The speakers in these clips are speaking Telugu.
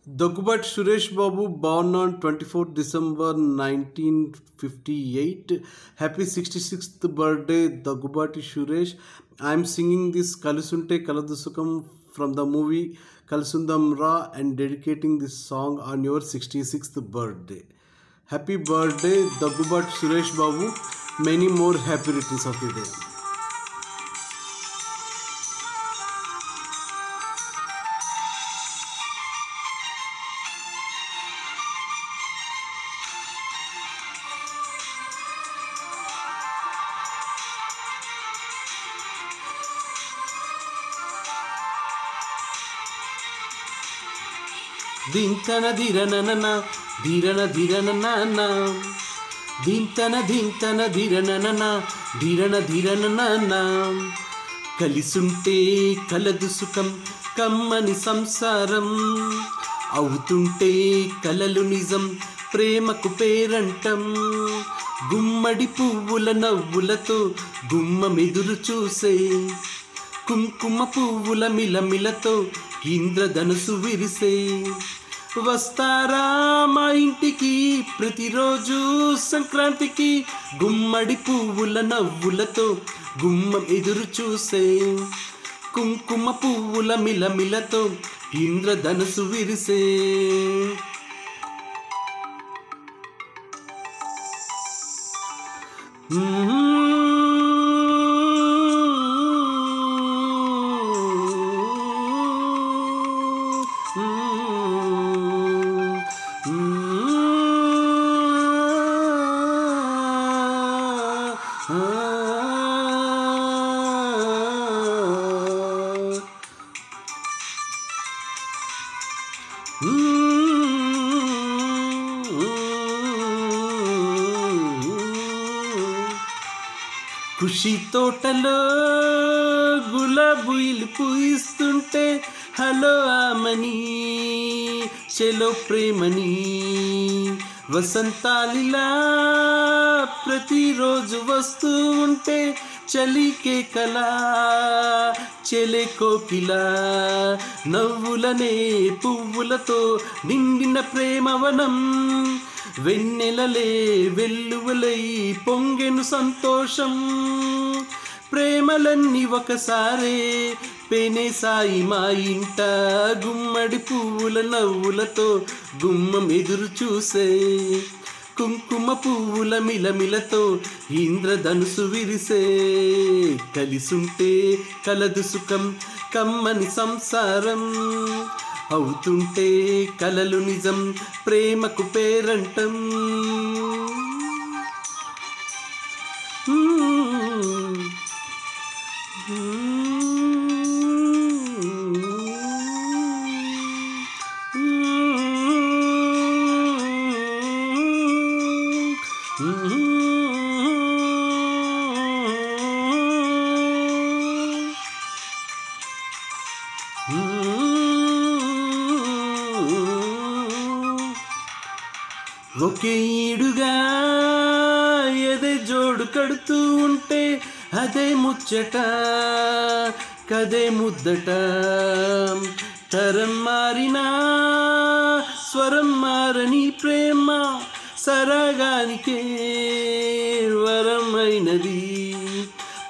Daggubati Suresh Babu, born on 24th December 1958. Happy 66th birthday, Daggubati Suresh. I am singing this Kalisunte Kaladusukam from the movie Kalasundam Ra and dedicating this song on your 66th birthday. Happy birthday, Daggubati Suresh Babu. Many more happy returns of the day. దింతన ధిరనన ధిరన ధిరనన దింతన దింతన ధిరనన ధిరన ధిరనన కలిసుంటే కలదు సుఖం కమ్మని సంసారం అవుతుంటే కలలు నిజం ప్రేమకు పేరంటం గుమ్మడి పువ్వుల నవ్వులతో గుమ్మమెదురు చూసే కుంకుమ పువ్వుల మిలమిలతో ఇంద్రధనుసు విరిసే వస్తారా మా ఇంటికి ప్రతిరోజు సంక్రాంతికి గుమ్మడి పువ్వుల నవ్వులతో గుమ్మం ఎదురు చూసే కుంకుమ పువ్వుల మిలమిలతో ఇంద్రధనుసు విరిసే ఖుషి తోటలో గులాబీలు పూయిస్తుంటే హలో ఆమని చెలో ప్రేమని వసంతాలిలా ప్రతిరోజు వస్తూ ఉంటే చలికే కలా చెలే కోకిలా నవ్వులనే పువ్వులతో నిండిన ప్రేమవనం వెన్నెలలే వెల్లువలై పొంగెను సంతోషం ప్రేమలన్నీ ఒకసారే పెనే సాయి మా ఇంట గుమ్మడి పువ్వుల నవ్వులతో గుమ్మం ఎదురు చూసే కుంకుమ పువ్వుల మిలమిలతో ఇంద్రధనుసు విరిసే కలిసుంటే కలదు సుఖం కమ్మని సంసారం అవుతుంటే కలలు నిజం ప్రేమకు పేరంటం ఒకే ఈడుగా ఎదే జోడు కడుతూ ఉంటే అదే ముచ్చట కదే ముద్దట తరం మారినా స్వరం మారని ప్రేమ సరగానికే వరమైనది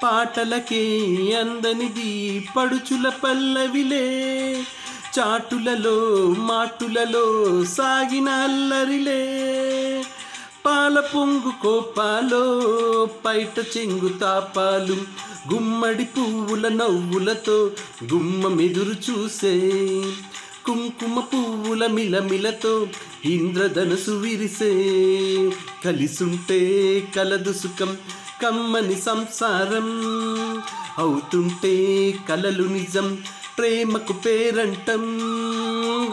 పాటలకే అందనిది పడుచుల పల్లవిలే చాటులలో మాటులలో సాగిన అల్లరిలే పాల పొంగు కోపాలో పైట చెంగు తాపాలు గుమ్మడి పువ్వుల నవ్వులతో గుమ్మమెదురు చూసే కుంకుమ పువ్వుల మిలమిలతో ఇంద్రధనుసు విరిసే కలిసుంటే కలదు సుఖం కమ్మని సంసారం అవుతుంటే కలలు నిజం ప్రేమకు పేరంటం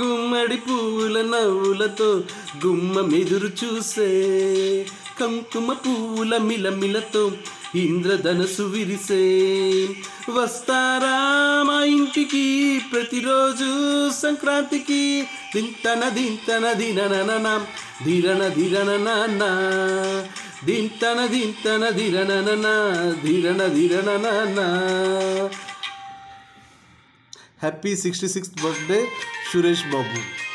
గుమ్మడి పువ్వుల నవ్వులతో గుమ్మమెదురు చూసే కుంకుమ పువ్వుల మిలమిలతో ఇంద్రధనుసు విరిసే వస్తారా మా ఇంటికి ప్రతిరోజు సంక్రాంతికి దింతన దింతన దిననన ధిరన ధిరనన దింతన దింతన ధిరనన ధిరన ధిరనన Happy 66th birthday, Suresh Babu.